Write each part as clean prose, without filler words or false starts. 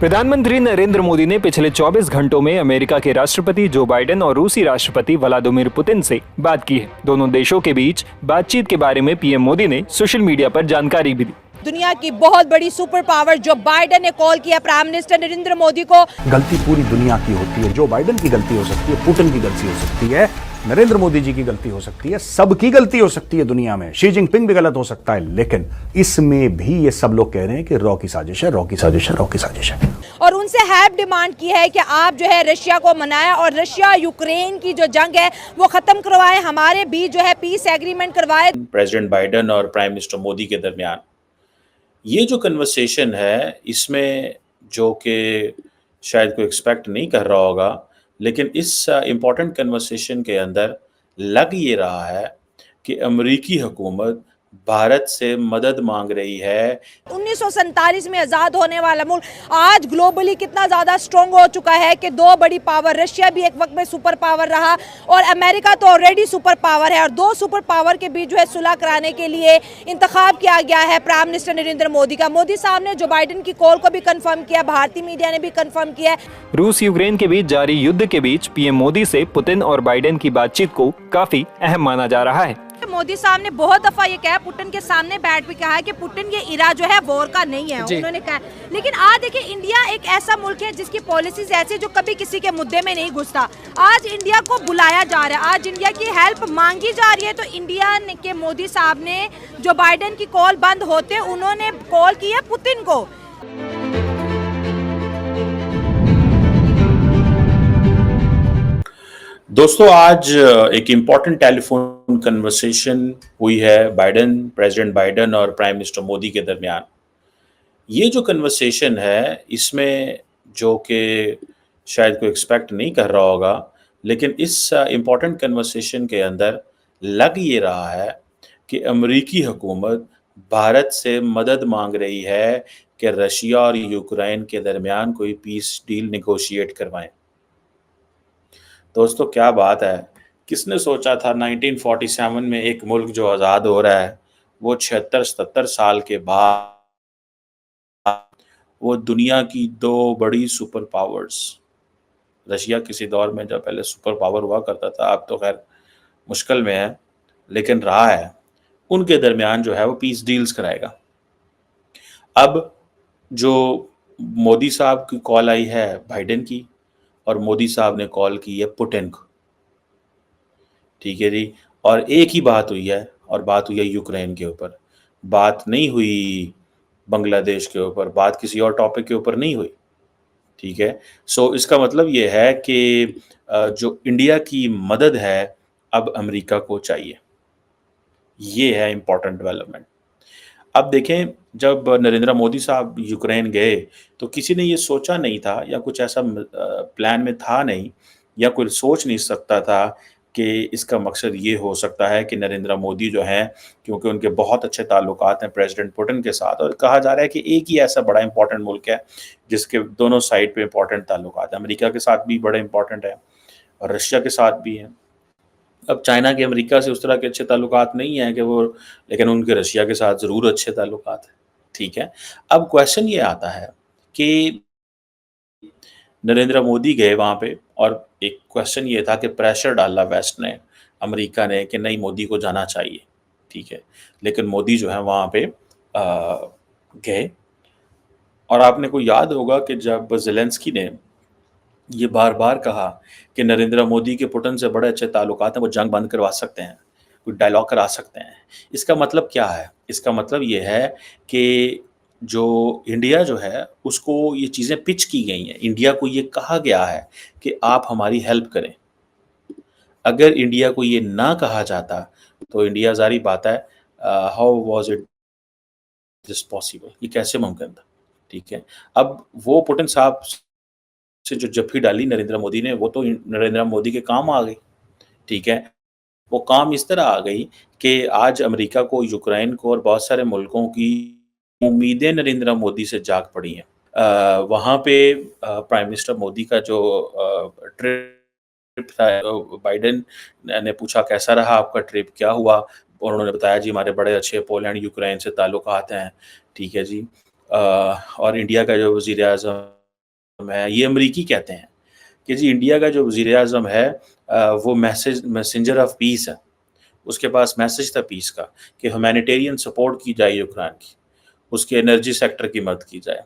प्रधानमंत्री नरेंद्र मोदी ने पिछले 24 घंटों में अमेरिका के राष्ट्रपति जो बाइडेन और रूसी राष्ट्रपति व्लादिमीर पुतिन से बात की है। दोनों देशों के बीच बातचीत के बारे में पीएम मोदी ने सोशल मीडिया पर जानकारी भी दी। दुनिया की बहुत बड़ी सुपर पावर जो बाइडेन ने कॉल किया प्राइम मिनिस्टर नरेंद्र मोदी को। गलती पूरी दुनिया की होती है। जो बाइडेन की गलती हो सकती है, पुतिन की गलती हो सकती है, नरेंद्र मोदी जी की गलती हो सकती है, सबकी गलती हो सकती है दुनिया में। शी जिनपिंग भी गलत हो सकता है, लेकिन इसमें भी ये सब लोग कह रहे हैं कि रॉ की साजिश है, रॉ की साजिश है, रॉ की साजिश है। और उनसे हैव डिमांड की है कि आप जो है रशिया को मनाएं और रशिया यूक्रेन की जो जंग है वो खत्म करवाएं, हमारे बीच जो है पीस एग्रीमेंट करवाएं। प्रेसिडेंट बाइडेन और प्राइम मिनिस्टर मोदी के दरमियान ये जो कन्वर्सेशन है, इसमें जो कि शायद कोई एक्सपेक्ट नहीं कर रहा होगा, लेकिन इस इम्पॉर्टेंट कन्वर्सेशन के अंदर लग ये रहा है कि अमेरिकी हुकूमत भारत से मदद मांग रही है। 1947 में आज़ाद होने वाला मुल्क आज ग्लोबली कितना ज़्यादा स्ट्रॉन्ग हो चुका है कि दो बड़ी पावर, रशिया भी एक वक्त में सुपर पावर रहा और अमेरिका तो ऑलरेडी सुपर पावर है, और दो सुपर पावर के बीच जो है सुलह कराने के लिए इंतखाब किया गया है प्राइम मिनिस्टर नरेंद्र मोदी का। मोदी साहब ने जो बाइडेन की कॉल को भी कंफर्म किया, भारतीय मीडिया ने भी कंफर्म किया। रूस यूक्रेन के बीच जारी युद्ध के बीच पीएम मोदी से पुतिन और बाइडेन की बातचीत को काफी अहम माना जा रहा है। मोदी साहब ने बहुत दफा ये कहा, पुतिन के सामने बैठ भी कहा कि पुतिन ये इरा जो है वॉर का नहीं है, उन्होंने कहा। लेकिन आज देखिए, इंडिया एक ऐसा मुल्क है जिसकी पॉलिसीज ऐसी जो कभी किसी के मुद्दे में नहीं घुसता। आज इंडिया को बुलाया जा रहा है, आज इंडिया की हेल्प मांगी जा रही है, तो इंडिया के मोदी साहब ने जो बाइडेन की कॉल बंद होते उन्होंने कॉल की है पुतिन को। दोस्तों, आज एक इम्पॉर्टेंट टेलीफोन कन्वर्सेशन हुई है प्रेसिडेंट बाइडेन और प्राइम मिनिस्टर मोदी के दरमियान। ये जो कन्वर्सेशन है, इसमें जो कि शायद कोई एक्सपेक्ट नहीं कर रहा होगा, लेकिन इस इम्पॉर्टेंट कन्वर्सेशन के अंदर लग ये रहा है कि अमेरिकी हुकूमत भारत से मदद मांग रही है कि रशिया और यूक्रेन के दरमियान कोई पीस डील निगोशिएट करवाएं। दोस्तों, क्या बात है! किसने सोचा था 1947 में एक मुल्क जो आज़ाद हो रहा है, वो 76-77 साल के बाद वो दुनिया की दो बड़ी सुपर पावर्स, रशिया किसी दौर में जब पहले सुपर पावर हुआ करता था, अब तो खैर मुश्किल में है, लेकिन रहा है, उनके दरमियान जो है वो पीस डील्स कराएगा। अब जो मोदी साहब की कॉल आई है बाइडेन की, और मोदी साहब ने कॉल की है पुतिन को, ठीक है जी। और एक ही बात हुई है, और बात हुई है यूक्रेन के ऊपर, बात नहीं हुई बांग्लादेश के ऊपर, बात किसी और टॉपिक के ऊपर नहीं हुई, ठीक है। सो इसका मतलब ये है कि जो इंडिया की मदद है अब अमेरिका को चाहिए। ये है इम्पॉर्टेंट डेवलपमेंट। अब देखें, जब नरेंद्र मोदी साहब यूक्रेन गए तो किसी ने ये सोचा नहीं था, या कुछ ऐसा प्लान में था नहीं, या कोई सोच नहीं सकता था कि इसका मकसद ये हो सकता है कि नरेंद्र मोदी जो हैं, क्योंकि उनके बहुत अच्छे ताल्लुकात हैं प्रेसिडेंट पुतिन के साथ, और कहा जा रहा है कि एक ही ऐसा बड़ा इंपॉर्टेंट मुल्क है जिसके दोनों साइड पे इंपॉर्टेंट ताल्लुकात हैं। अमेरिका के साथ भी बड़े इंपॉर्टेंट है और रशिया के साथ भी हैं। अब चाइना के अमेरिका से उस तरह के अच्छे ताल्लुकात नहीं हैं कि वो, लेकिन उनके रशिया के साथ ज़रूर अच्छे ताल्लुकात हैं, ठीक है। अब क्वेश्चन ये आता है कि नरेंद्र मोदी गए वहाँ पे, और एक क्वेश्चन ये था कि प्रेशर डाला वेस्ट ने, अमेरिका ने, कि नहीं, मोदी को जाना चाहिए, ठीक है। लेकिन मोदी जो है वहाँ पे गए, और आपने को याद होगा कि जब ज़ेलेंस्की ने ये बार-बार कहा कि नरेंद्र मोदी के पुतिन से बड़े अच्छे ताल्लुकात हैं, वो जंग बंद करवा सकते हैं, कोई डायलॉग करा सकते हैं। इसका मतलब क्या है? इसका मतलब ये है कि जो इंडिया जो है, उसको ये चीज़ें पिच की गई हैं। इंडिया को ये कहा गया है कि आप हमारी हेल्प करें। अगर इंडिया को ये ना कहा जाता तो इंडिया, ज़ाहिर बात है, how was it this possible, ये कैसे मुमकिन था, ठीक है। अब वो पुतिन साहब से जो जफ्फी डाली नरेंद्र मोदी ने, वो तो नरेंद्र मोदी के काम आ गई, ठीक है। वो काम इस तरह आ गई कि आज अमेरिका को, यूक्रेन को और बहुत सारे मुल्कों की उम्मीदें नरेंद्र मोदी से जाग पड़ी हैं। वहाँ पे प्राइम मिनिस्टर मोदी का जो ट्रिप था, बाइडेन ने पूछा कैसा रहा आपका ट्रिप, क्या हुआ, और उन्होंने बताया जी हमारे बड़े अच्छे पोलैंड यूक्रेन से ताल्लुकात हैं, ठीक है जी। और इंडिया का जो वज़ीर-ए-आज़म है, ये अमरीकी कहते हैं कि जी इंडिया का जो वज़ीर आज़म है वो मैसेंजर ऑफ पीस है, उसके पास मैसेज था पीस का कि ह्यूमैनिटेरियन सपोर्ट की जाए यूक्रेन की, उसके एनर्जी सेक्टर की मदद की जाए।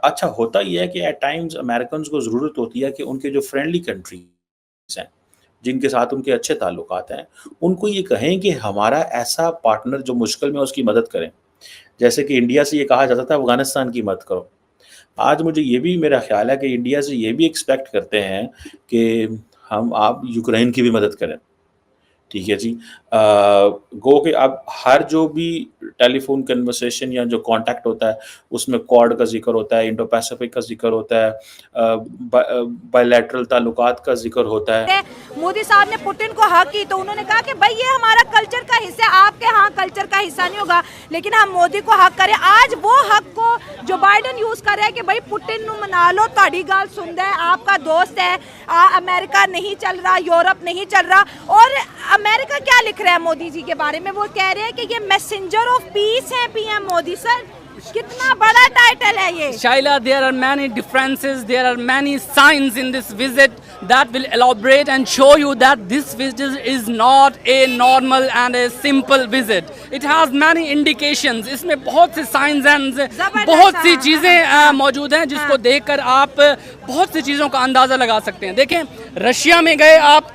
अच्छा होता ये है कि एट टाइम्स अमेरिकन को ज़रूरत होती है कि उनके जो फ्रेंडली कंट्रीज हैं, जिनके साथ उनके अच्छे ताल्लुकात हैं, उनको ये कहें कि हमारा ऐसा पार्टनर जो मुश्किल में उसकी मदद करें। जैसे कि इंडिया से ये कहा जाता था अफ़गानिस्तान की मदद करो। आज मुझे ये भी मेरा ख़्याल है कि इंडिया से ये भी एक्सपेक्ट करते हैं कि आप यूक्रेन की भी मदद करें। ठीक है जी। गो के अब हर जो भी टेलीफोन कन्वर्सेशन या जो कॉन्टैक्ट होता है उसमें क्वाड का ज़िक्र होता है, इंडो पैसिफिक का ज़िक्र होता है, बायलैटरल ताल्लुकात का ज़िक्र होता है। मोदी साहब ने पुतिन को हक की तो उन्होंने कहा कि भाई ये हमारा कल्चर का हिस्सा है, आपके यहाँ कल्चर का हिस्सा नहीं होगा, लेकिन हम मोदी को हक करें। आज वो हक को जो बाइडन यूज कर रहा है कि भाई पुतिन नु मना लो, ताड़ी गाल सुनता है, आपका दोस्त है, अमेरिका नहीं चल रहा, यूरोप नहीं चल रहा। और अमेरिका क्या लिख रहा है मोदी जी के बारे में, वो कह रहे हैं कि ये मैसेंजर ऑफ पीस है पीएम मोदी। सर कितना बड़ा टाइटल है ये। Shaila, there are many differences, there are many signs in this visit that will elaborate and show you that this visit is not a normal and a simple visit. It has many indications. इसमें बहुत से signs and बहुत सी चीज़ें मौजूद हैं जिसको देखकर आप बहुत सी चीज़ों का अंदाज़ा लगा सकते हैं। देखें, रशिया में गए आप,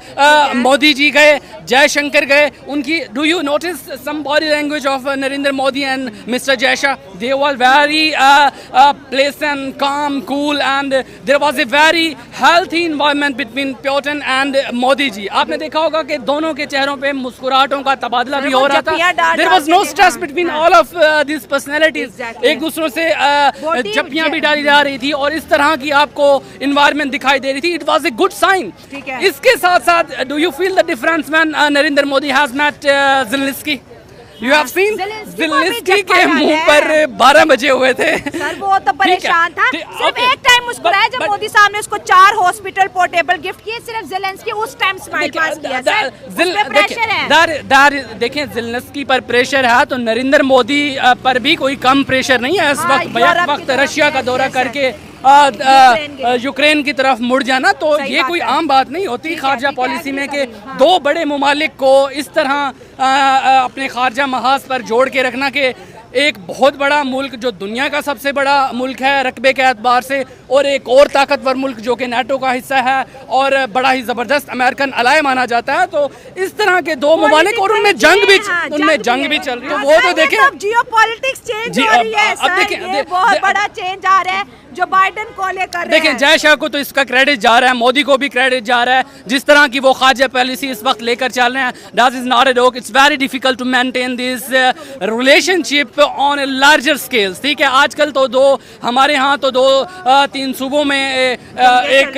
मोदी जी गए, जयशंकर गए, उनकी do you notice some body language of Narendra Modi and mister जयशा? They were very pleasant, calm, cool, and there was a very healthy environment between Putin and Modi ji. आपने देखा होगा कि दोनों के चेहरों पे मुस्कुराहटों का तबादला भी हो रहा था। There was no stress between all of these personalities. एक दूसरों से जप्पियां भी डाली जा रही थी और इस तरह की आपको environment दिखाई दे रही थी। It was a good sign. इसके साथ साथ do you feel the difference when Narendra Modi has met Zelensky? You have seen Zelensky के मुंह पर 12 बजे हुए थे। सर वो तो परेशान था। सिर्फ एक टाइम मुस्कुराया जब मोदी साहब ने उसको 4 हॉस्पिटल पोर्टेबल गिफ्ट किए, सिर्फ ज़ेलेंस्की उस टाइम स्माइल पास किया। सर उस पे प्रेशर है। देखें, ज़ेलेंस्की पर प्रेशर है तो नरेंद्र मोदी पर भी कोई कम प्रेशर नहीं है। इस वक्त रशिया का दौरा करके यूक्रेन की तरफ मुड़ जाना तो ये कोई आम बात नहीं होती खारजा पॉलिसी में कि दो बड़े ममालिक को इस तरह अपने खारजा महाज पर जोड़ के रखना कि एक बहुत बड़ा मुल्क जो दुनिया का सबसे बड़ा मुल्क है रकबे के एतबार से, और एक और ताकतवर मुल्क जो कि नाटो का हिस्सा है और बड़ा ही ज़बरदस्त अमेरिकन अलाय माना जाता है, तो इस तरह के दो ममालिक और उनमें जंग भी चल रही है। वो तो देखें जियोपॉलिटिक्स चेंज हो रही है। अब देखें बहुत बड़ा चेंज आ रहा है जो बाइडन को लेकर। देखें, जयशा को तो इसका क्रेडिट जा रहा है, मोदी को भी क्रेडिट जा रहा है, जिस तरह की वो खारजा पॉलिसी इस वक्त लेकर चल रहे हैं। That is not a joke. It's very difficult to maintain this relationship on a larger scale. ठीक है, आजकल तो हमारे यहाँ तो 2-3 सूबों में एक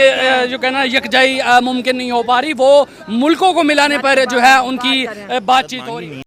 जो कहना यकजाई मुमकिन नहीं हो पा रही, वो मुल्कों को मिलाने पर जो है उनकी बातचीत हो रही है।